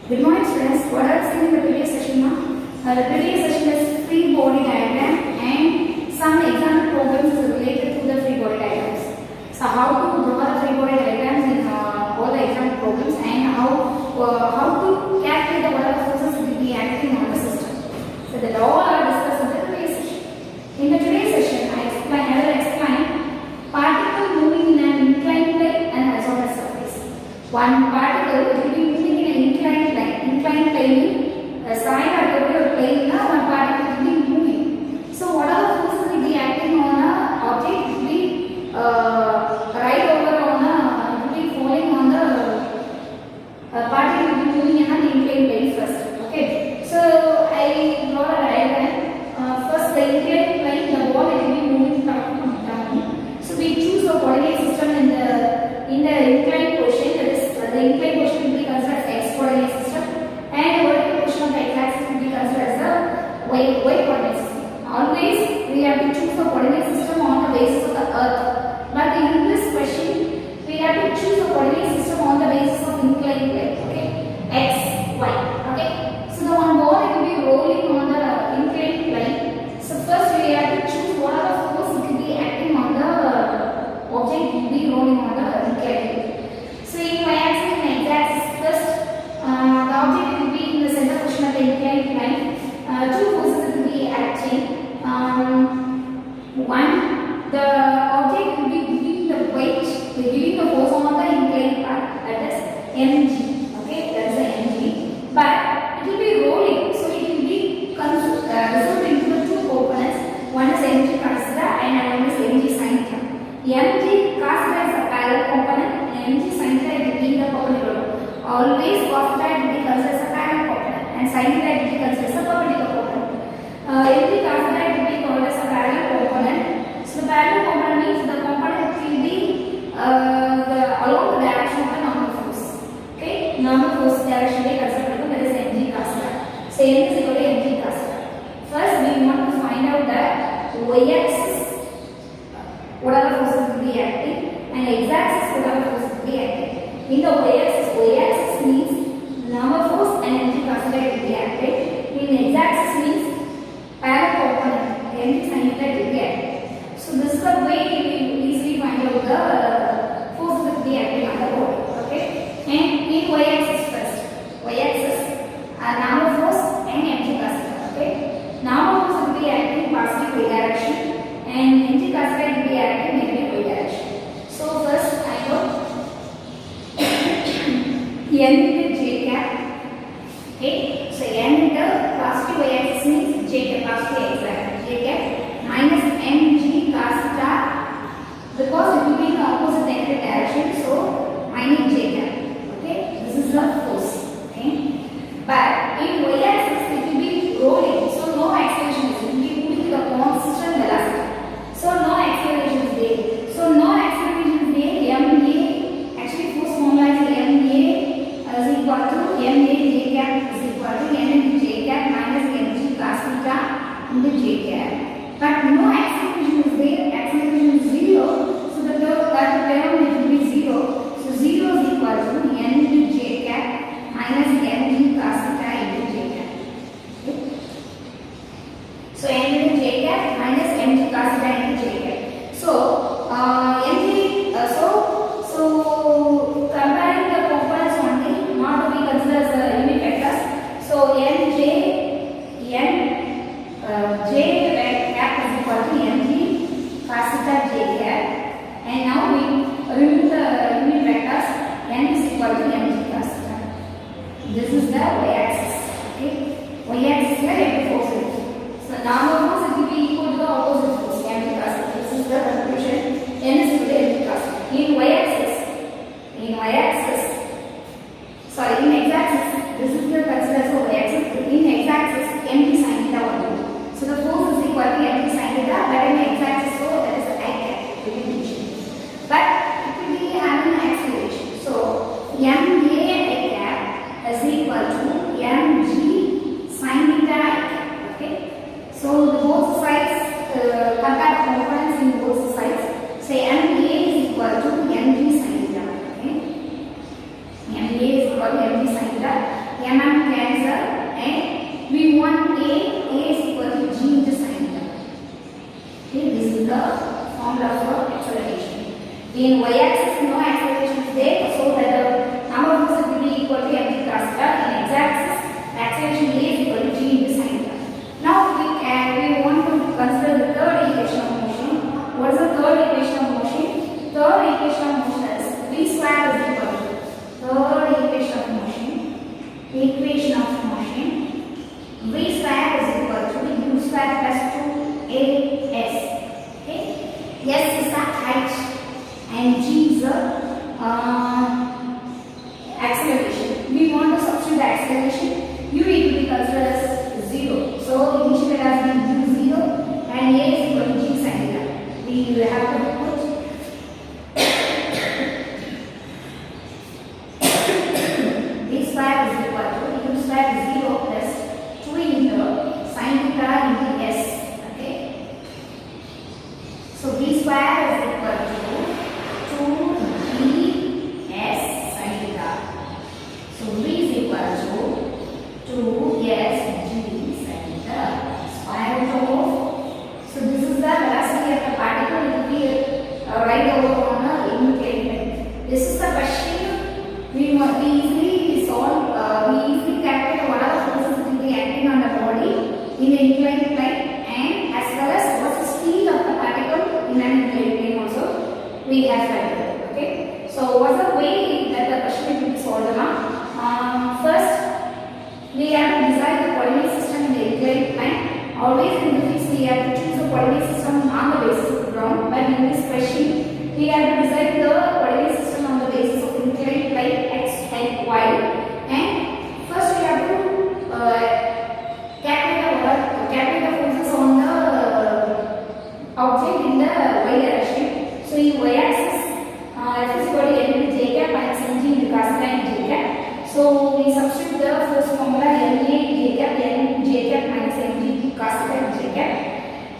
Good morning students. What are seen in the previous session now? The previous session is free body diagram and some example problems is related to the free body diagrams. So how to draw the free body diagrams in all the example problems and how to calculate the whatever forces will be acting on the system. So that all are discussed in the previous session. In the today's session, I will explain particle moving in an inclined plane and horizontal surface. One particle will be moving in an inclined plane. Inclined plane, sine or plane, one particle will be moving. So what are the forces will be acting on an object? Will be right over on a, will be falling on the particle will be moving in an inclined plane first. Okay. So I draw a diagram. First the inclined plane, the ball will be moving down. So we choose the coordinate system in the inclined portion. That is the inclined portion will be considered as x coordinate system, and the vertical portion of the x axis will be considered as the y coordinate system. Always we have to choose the coordinate system on the basis of the earth. But in this question, we have to choose the coordinate system on the basis of inclined plane. Okay, x, y. Okay. So the one ball will be rolling on the inclined plane. So first we have to choose what are the force will be acting on the object will be rolling on the inclined plane. So in y axis and x axis, first the object will be in the center portion of the inclined plane. Two forces will be acting. One, the object will be giving the weight, giving the force on the inclined part, that is mg. Okay, that is the mg. But it will be rolling, so it will be resolved into the two components. One is mg cos theta and one is mg sin theta. Mg cos theta is the parallel component and mg sin theta will be the perpendicular. Always cos theta will be considered as a parallel component and sin theta will be considered as a perpendicular component. Mg cos theta will be called as a parallel component. So the parallel component means the component will be along the direction of the normal force. Okay, normal force direction will be considered that is mg cos theta. So m is equal to mg cos theta. First we want to find out that y-axis what are the forces will be acting and x-axis what are the forces will be acting. In the y-axis means normal force and mg cos theta will be acting. In x-axis means parallel component mg sin theta will be acting. So this is the way we will easily find out the force will be acting on the body. Okay, and in y-axis first, y-axis normal force and mg cos theta. Okay, normal force will be acting positive y direction and mg cos theta will be acting negative y direction. So first I know n into j cap. Okay, so n into positive y axis means j cap, positive x axis, j cap minus mg cos theta, because it will be in the opposite negative direction, so minus j cap. Okay, this is the force. Okay, but in y axis it will be rolling, so no acceleration is, it will be moving with a constant velocity. So no acceleration is there. So no acceleration is there. Ma, actually force formula is Ma is equal to Ma j cap is equal to n into j cap minus mg cos theta into j cap. But no acceleration is there. Acceleration is 0. So that term will be 0. So 0 is equal to n into j cap minus mg cos theta into j cap. Okay. So n into j cap minus mg cos theta into j cap. So so comparing the components only, not to be considered as unit vectors. So j cap is equal to mg cos theta j cap, and now we remove the unit vectors. N is equal to mg cos theta. This is the y-axis. Okay, y-axis is the force. So normal force it will be equal to the opposite force mg cos theta. This is the conclusion. N is equal to mg cos theta. In x-axis, this is the considered as y-axis. In x-axis, mg sin theta only. So the force is equal to mg sin theta, but in x-axis, so that is the I cap will be mentioned. But it will be having an acceleration. So ma I cap is equal to mg sin theta I cap. Okay. So the both sides compare components in both sides. Say ma is equal to mg sin theta. Okay. Ma is equal to mg sin theta. Ma the formula for acceleration. In y-axis, no acceleration is there, so that the number of forces will be equal to mg cos theta. In x-axis, acceleration A is equal to g into sin theta. Now we want to consider the third equation of motion. What is the third equation of motion? Third equation of motion is v square is equal to third equation of motion. Equation of motion. V square is equal to u square plus 2as. Okay. S is the height and g is the acceleration. We want to substitute the acceleration. U will be considered as 0. So initially it has been u 0 and a is equal to g sin theta. We will have to put v square is equal to u square is 0 plus 2 into sin theta into s. Okay. So v square is equal to 2gs sin theta. So v is equal to 2s g sin theta square root of. So this is the velocity of the particle. It will be right over on a unit plane. This is the question we easily solve. We easily calculate what are the forces that will be acting on the body in the inclined plane, and as well as what is the speed of the particle in an inclined plane also we have calculated. Okay. So what's the way that the question will be solved now? First, we have to design the coordinate system in the inclined plane. Always in physics we have to choose the coordinate system on the basis of ground, but in this question we have to design the coordinate system on the basis of inclined plane x and y. And first we have to calculate the forces on the object in the y direction. So in y axis, f is equal to m into j cap minus mg into cos theta into j cap. So we substitute the force formula ma j cap n j cap minus mg cos theta into j cap.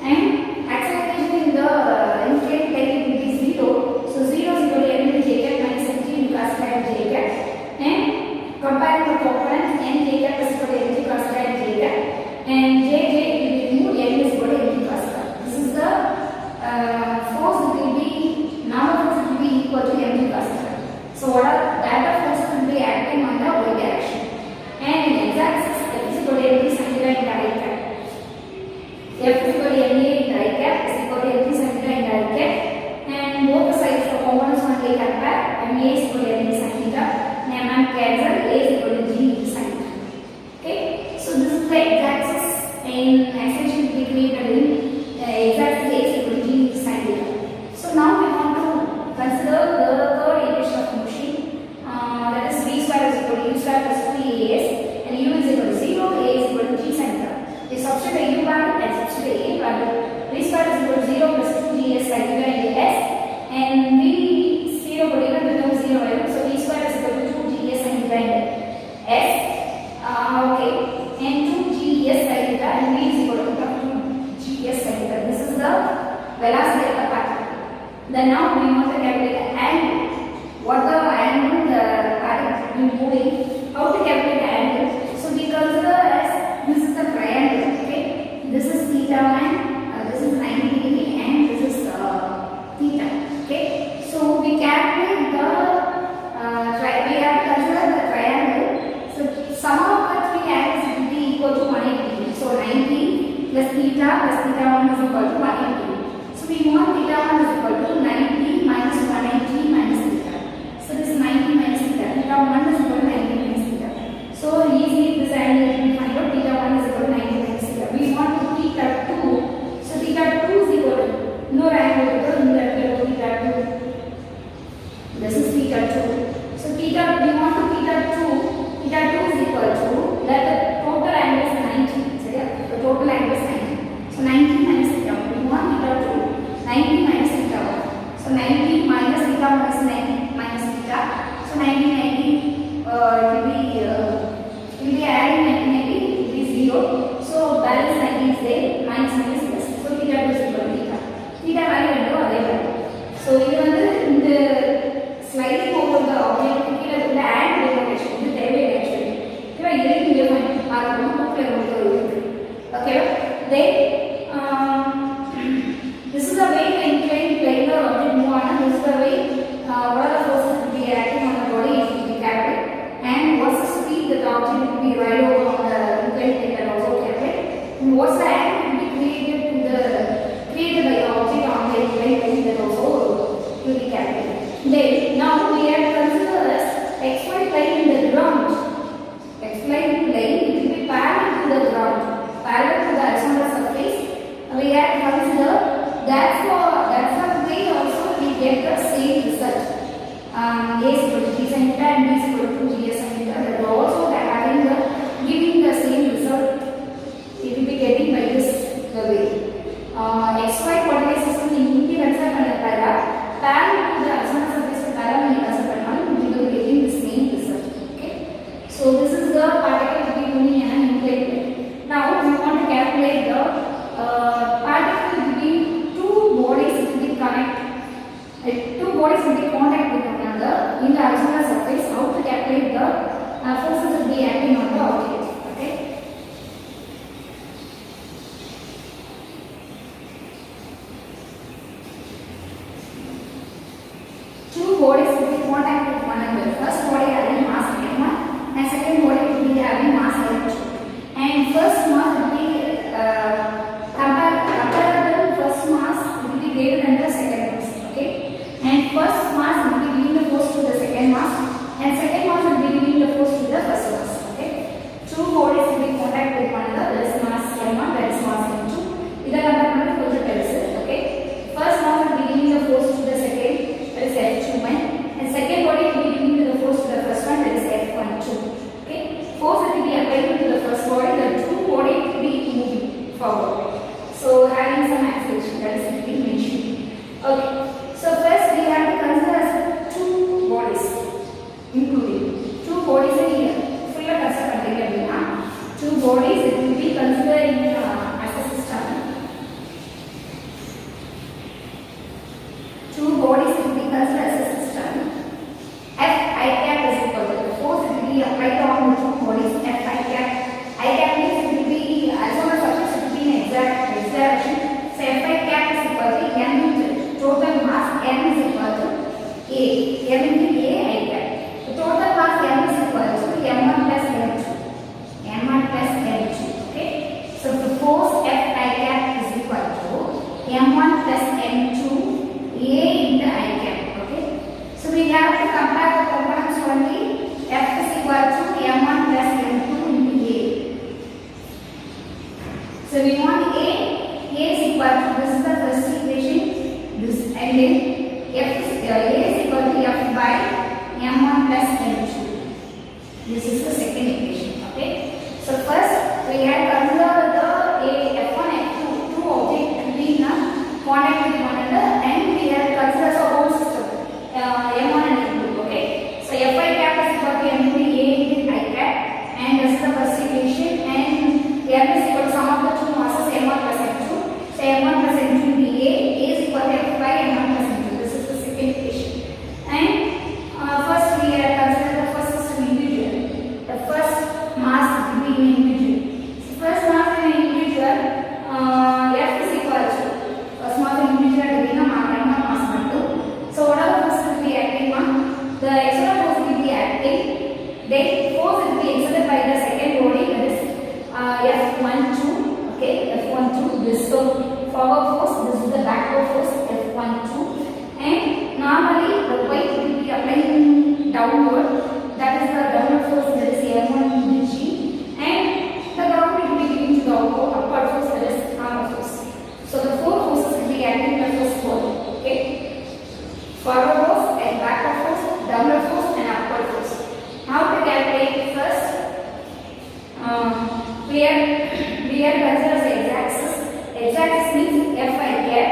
And acceleration in the inclined plane will be 0. So 0 is equal to m into j cap minus mg into cos theta into j cap. And comparing the components, n j cap is equal to mg cos theta into j cap. And j will be removed, n is equal to mg cos theta. This is the force that will be, number of forces will be equal to mg cos theta. So what are that of forces will be acting on the y direction. And in x-axis, f is equal to mg sin theta into I cap. F is equal to ma into I cap is equal to mg sin theta into I cap. And both the sides, the components only compare. Ma is equal to mg sin theta. And m cancel, a is equal to g into sin theta. Okay. So this is the x-axis, and acceleration will be created in x-axis a is equal to g into sin theta. So now we want to consider the third equation of motion. That is v square is equal to u square plus 2as, and u is equal to 0, a is equal to g sin theta. We substitute the u value and substitute the a value. V square is equal to 0 plus 2gs sin theta into s, and v 0 could even become 0, so v square is equal to 2gs sin theta into s. Okay, and 2gs sin theta, and v is equal to 2gs sin theta. This is the velocity of the particle. Then now we want to calculate the angle. What the angle the particle will be moving? How to calculate the angle? So we consider as this is the triangle. Okay, this is theta 1, this is 90 degree, and this is theta. Okay, so we calculate the we have to consider the triangle. So sum of the three angles will be equal to 180 degree. So 90 plus theta 1 is equal to 180 degree. So we want theta 1 is equal to 90 minus 180 minus theta. So this is 90 minus theta. Theta 1 is equal to 90 minus theta. So easily this angle we find out theta 1 is equal to 90 minus theta. We want to theta 2. So theta 2 is equal to no angle equal to theta 2. This is theta 2. So theta we want to theta 2. Theta 2 is equal to that the total angle is 90. So yeah, the total angle is 90. So 90 minus theta 1. We want theta 2. 90 minus theta 1. So 90 minus theta 1 is 90 minus theta. So 90 it will be adding 90 it will be 0. So balance 90 is there, minus minus plus. So theta 2 is equal to theta. Theta value into other value. So இது வந்து இந்த sliding over the object கீழ உள்ள and rotation இது தேவை actually. ஓகேவா இதை இங்க பார்க்கணும் புக்ல உங்களுக்கு இருக்கு. ஓகேவா then this is the way what are the forces will be acting on the body if it will be carried, and what's the speed that the object will be ride over on the inclined plane also carried, and what's the angle will be created by the object on the inclined plane that also will be carried. Then now we have considered as xy plane in the ground. Xy plane it will be parallel to the ground, parallel to the horizontal surface. We have considered that's the way also we get the same result. A is equal to 3 sin theta and B is equal to 2 sin theta. That will also having the giving the same result. It will be getting by this the way. XY coordinate system in consider parallel to the horizontal surface parallel we will be getting the same result. Okay. So this is the particle will be moving in an inclined plane. Now we want to calculate the particle between two bodies will be connect. Two bodies will be contact with one another in the horizontal surface. How to calculate the forces will be acting on the object. Okay. Two bodies will be contact with one another. First body having mass m1 and second body will be having mass m2. And first mass will be comparable. First mass will be greater than the second mass. Okay. And first mass will be giving the force to the second mass, and second mass will be giving the force to the first mass. Okay. Two bodies will be contact with one another. That is mass m1, that is mass m2. This is the okay. First mass will be giving the force to the second, that is F21, and second body will be giving the force to the first one, that is F12. Okay. Force will be applied to the first body. The two body will be moving forward. So having some acceleration, that is being mentioned. Okay. So first we have to consider as two bodies, including two bodies in here. Full consider two bodies it will be considered as a system. Two bodies will be considered as a system. F I cap is equal to the force will be applied on the two bodies. F I cap means it will be as on the surface it will be in exact direction. So F I cap is equal to m into total mass m is equal to a m into a I cap. The total mass m is equal to m1 plus m2. m1 plus m2. Okay. So the force F I cap is equal to m1 plus m2 a into I cap. Okay. So we have to compare the components only. F is equal to m1 plus m2 into a. So we want a is equal to, this is the first equation, this, and then a is equal to f by m1 plus m2. This is the second equation. Okay. So first we have considered the f1 f2 two objects to be in a contact with one another, and we have considered the whole system m1 and m2. Okay. So fi cap is equal to m into a into I cap, and this is the first equation, and m is equal to sum of the two masses m1 plus m2. So m1 plus m2 will be a is equal to f by m1 plus m2. This is the second equation. And first we have considered the first system individual. The first mass will be in individual. So first mass in individual f is equal to first mass in individual to be mass 1. So what are the forces will be acting on? The external force will be acting. Then force will be exerted by the second body, that is F12. Okay, F12. This so forward force. This is the backward force F12. And normally the weight will be applying downward. That is the downward force. That is M1 into G. And the ground will be giving to the upward force. That is arm force. So the four forces will be acting by first body. Okay. Forward force and backward force, downward force and upward force. How to calculate first? We have considered the x-axis. X-axis means F I cap,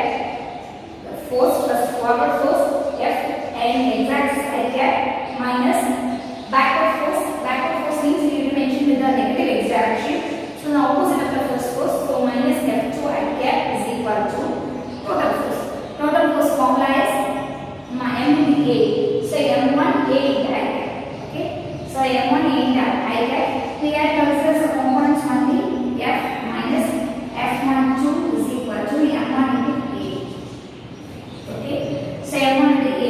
the force plus forward force F, and x-axis I cap minus backward force. Backward force means we will mention with the negative x direction. So the opposite of the first force. So minus F2 I cap is equal to total force. Total force formula is m into a. So m1 a into I cap. Okay. So m1 a into I cap. We have considered the components only. F minus F12 is equal to m1 into a. Okay. So m1 into a.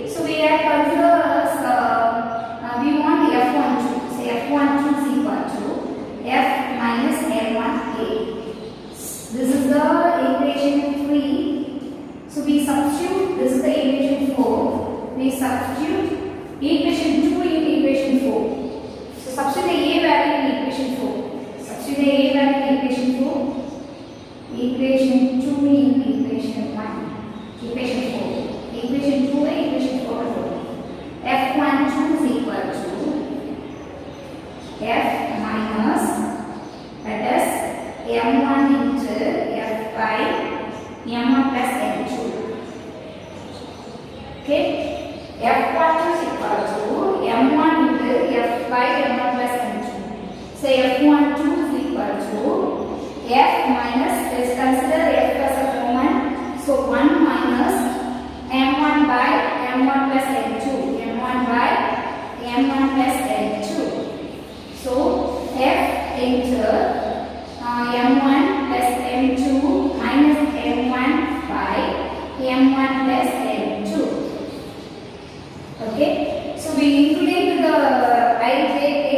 So we have Okay, F12 is equal to M1 into F by M1 plus M2. So F12 is equal to F minus, let's consider F as a common. So 1 minus M1 by M1 plus M2. M1 by M1 plus M2. So F into M1 plus M2 minus M1 by M1 plus M2. Okay, so we including the IJK.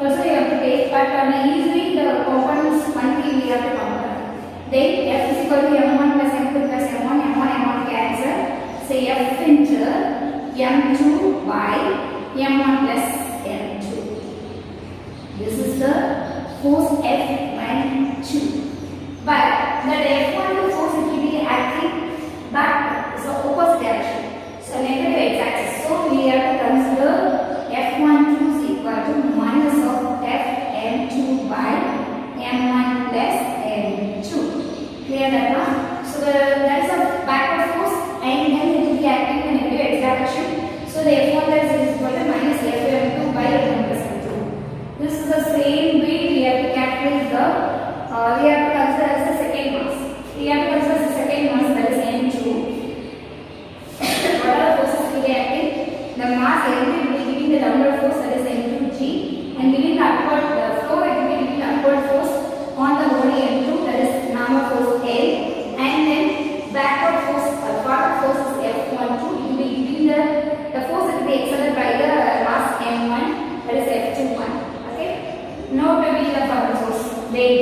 Also you have to take, but easily the components only we have to compare. Then F is equal to M1 plus M2 plus M1, M1 cancel. So F into M2 by M1 plus M2. This is the force F12. But that F12 force it will be acting back, so opposite direction. So negative x-axis. So we have to consider F12 is equal to minus of Fm2 by M1 plus M2. Clear that now? So that is a backward force and then it will be acting in negative x direction. So the F1 is equal to minus Fm2 by M1 plus M2. This is the same way we have to calculate the, we have to consider as the second mass. We have to consider the second mass, that is M2. What are the forces we are acting? The mass M2 will be giving the downward force, that is M2G, and giving the upward flow, it will be giving the upward force on the body M2, that is normal force L, and then backward force, forward force is F12, it will be giving the force that will be exerted by the mass M1, that is F21. Note will be the forward force. Then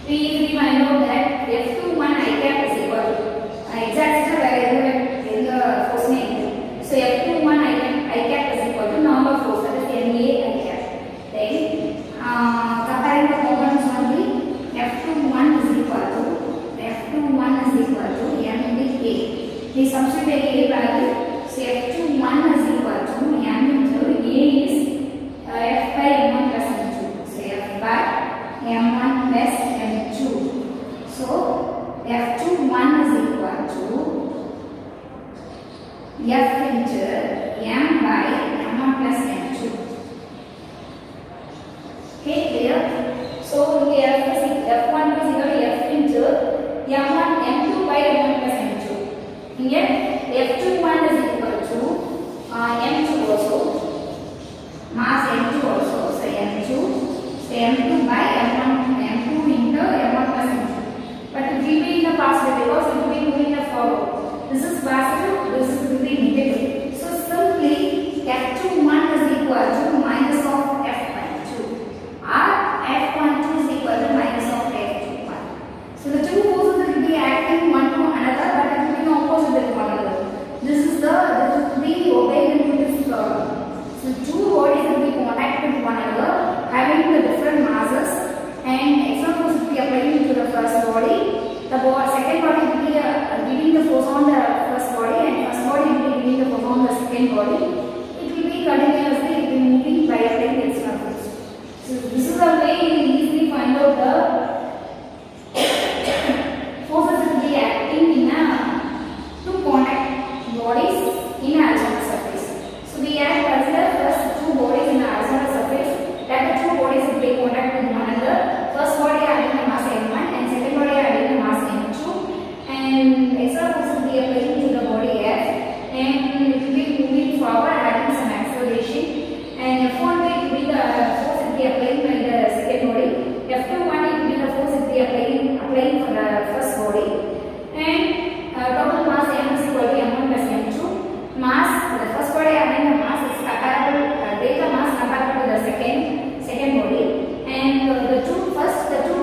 we easily find out that F21 I cap is equal to exact in the force name. So F21 I cap is equal to normal force, that is MA I cap. Then comparing the components only, F21 is equal to M into A. We substitute A value. So F21 is equal to M into A is F by M1 plus M2. So F by M1 plus M2. So F21 is equal to F into M by M1 plus M2. Okay, clear? So F1 is equal to F into M1 M2 by M1 plus M2. Here F21 is equal to M2 also. Mass M2 also, so M2, so M2 by M2 into M1 plus M2. But it will be in the positive because it will be moving the forward. This is positive, this is will be negative. So simply F21 is equal to minus of F12, or F12 is equal to minus of F21. So the two forces will be acting one to another, but it will be opposite with one another. This is the three obeying this law. So two bodies will be contacted with one another, having the different masses, and external force will be applying to the first body. The second body will be giving the force on the first body, and first body will be giving the force on the second body. It will be continuously, it will be moving by applying the external force. So this is the way you easily find out the forces will be acting in two contact bodies in a horizontal surface. So we have considered first two bodies in a horizontal surface, that the two bodies will be contact with one another. First body having the mass M1 and second body having the mass M2, and external force will be applying to the body F, and it will be moving forward having some acceleration, and F1 will be the force will be applying by the second body, F21 will be the force will be applying for the first body, and total mass M is equal to M1 plus M2. Mass, the first body having the mass is comparable, greater mass comparable to the second body, and the two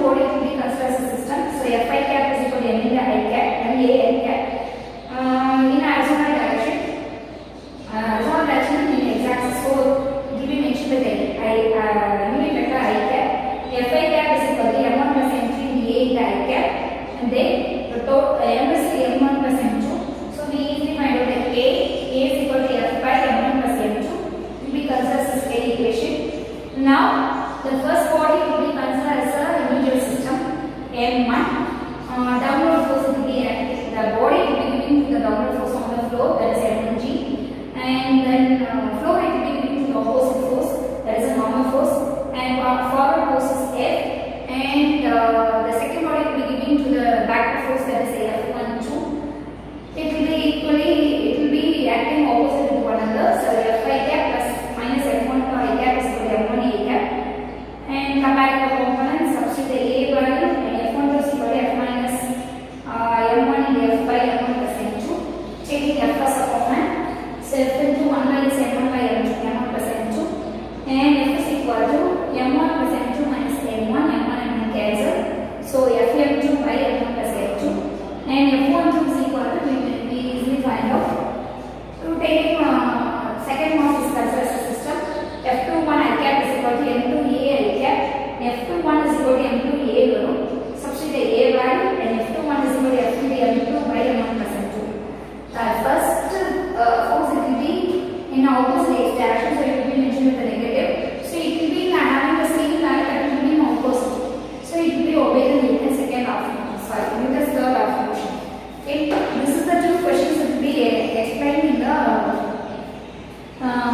bodies will be considered as a system. So Fi cap is equal to M into I cap, M A I cap, in horizontal direction. Horizontal direction in x-axis. So it will be mentioned with unit vector I cap. Fi cap is equal to M1 plus M3 A into I cap, and then the total M is M1 plus M2. So we easily find out that A is equal to F by M1 plus M2 will be considered as a equation. Now the first body will be considered as a immediate system M1. Downward force will be acting. The body will be giving the downward force on the F into 1 minus m1 by m1 plus m2, and F is equal to m1 plus m2 minus m1, m1 cancel. So Fm2 by m1 plus m2, and F12 is equal to, we easily find out. So taking second most is considered as a system. F21 I cap is equal to M2A I cap. F21 is equal to M2A value. Substitute A value, and F21 is equal to F2 M2 by M1 plus M2. First force it will be in opposite direction, so it will be mentioned with the negative. So it will be having the same value, that will be in opposite. So it will be obey the Newton's second law of motion. Sorry, Newton's third law of motion. Okay, this is the two questions that will be explained in the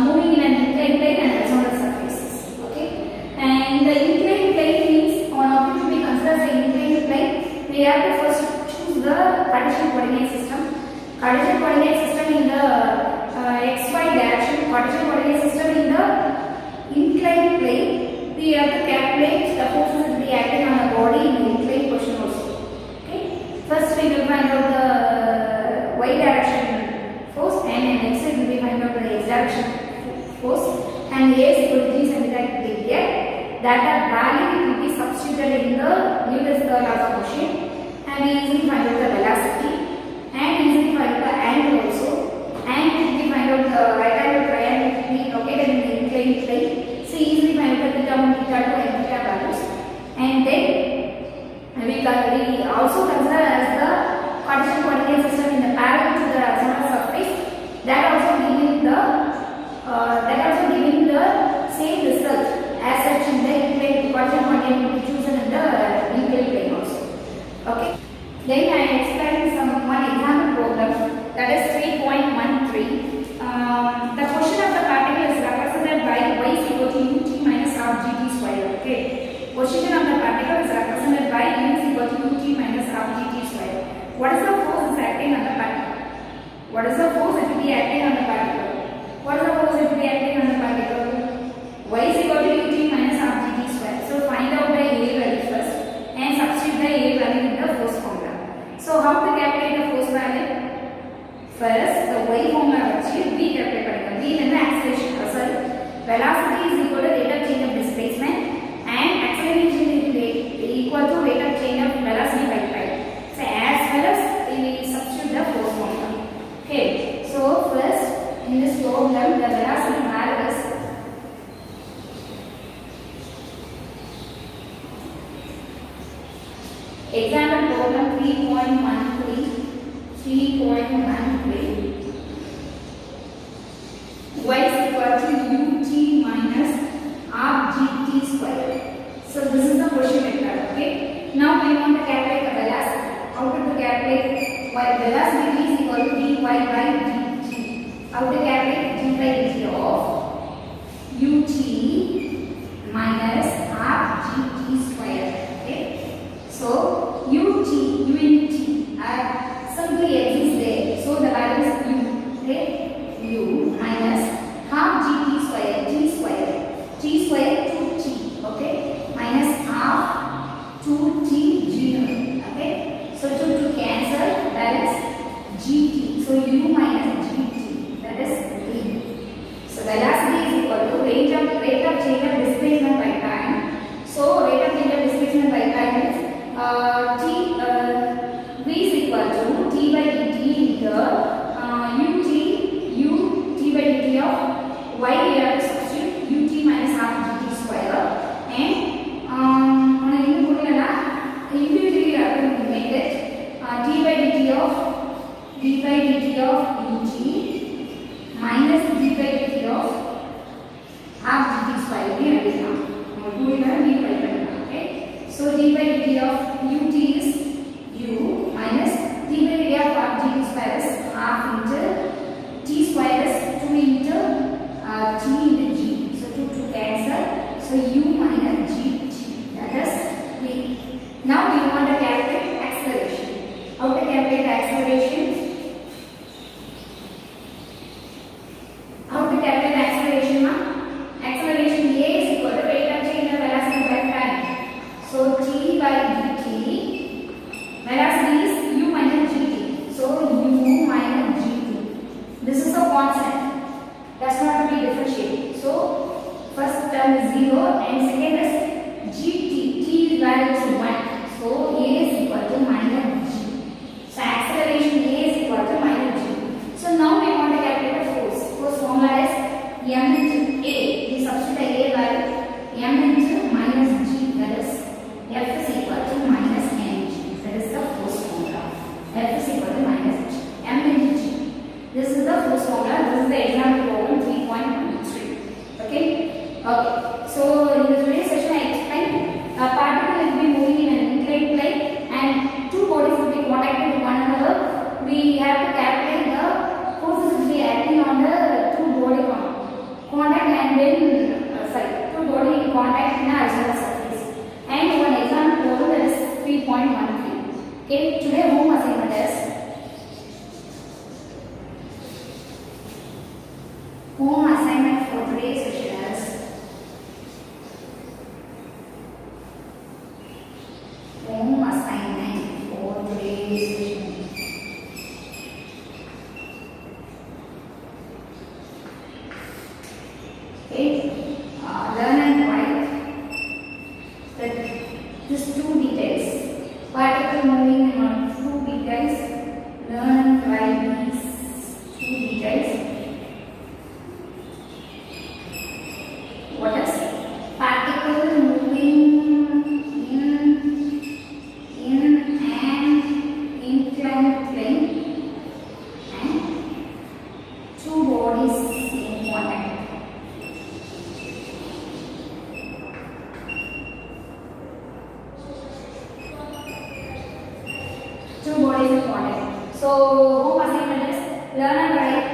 moving in an inclined plane and horizontal surfaces. Okay, and the inclined plane means, on object to be considered as an inclined plane, we have to first choose the Cartesian coordinate system. Cartesian coordinate system in the xy direction, Cartesian coordinate system in the inclined plane. We have to calculate the forces that will be acting on the body in the inclined position also. Okay, first we will find out the y direction force, and next we will find out the x direction force, and A is equal to G centimeter here. That value will be substituted in the Newton's third law of motion, and we easily find out the velocity, and easily find out the angle also, and we find out the right angle triangle will be located in the inclined plane. So easily find out the theta 1, theta 2, and theta values, and then we also consider as the Cartesian coordinate system in the parallel to the horizontal surface. That also giving the same result as such in the inclined Cartesian coordinate will be chosen in the inclined plane also. Okay. Then I explain one example problem, that is 3.13. The position of the particle is represented by y is equal to ut minus half gt square. Okay. Position of the particle is represented by u is equal to ut minus half gt square. What is the force is acting on the particle? What is the force that will be acting on the particle? What is the force that will be acting on the particle? Y is equal to ut minus half gt square. So find out the A value first and substitute the A value in the force formula. So how to calculate the force value? First, the Y formula வச்சு V calculate பண்ணிக்கலாம். V வந்து acceleration, sorry, velocity is equal to rate of change of displacement, and acceleration is equal to rate of change of velocity by time. So as well as we substitute the force formula. Okay. So first in this problem, the velocity value is example problem 3.13. Y is equal to ut minus half gt square. So this is the position vector. Okay. Now we want to calculate the velocity. How to calculate velocity is equal to dy by dt. How to calculate d by dt of ut minus half gt square. Okay. So ut simply exists there. So the value is u. Okay. U minus half gt square, g square 2t. Okay. Minus half 2t g. Okay. So 2 cancel, that is gt. So u minus gt, that is v. So velocity is equal to rate of change of displacement by time. So rate of change of displacement by time is v is equal to t by dt into ut by dt of y. We have to substitute ut minus half gt square, and individually we have to make it d by dt of ut minus d by dt of half gt square. Okay. So d by dt of ut is u minus d by dt of half gt square is half into t square is 2 into t into g. So 2 cancel. So u minus gt, that is v. Now we want to calculate acceleration. How to calculate acceleration? How to calculate acceleration? Acceleration A is equal to rate of change of velocity by time. So t by dt important. So home assignment is learn and write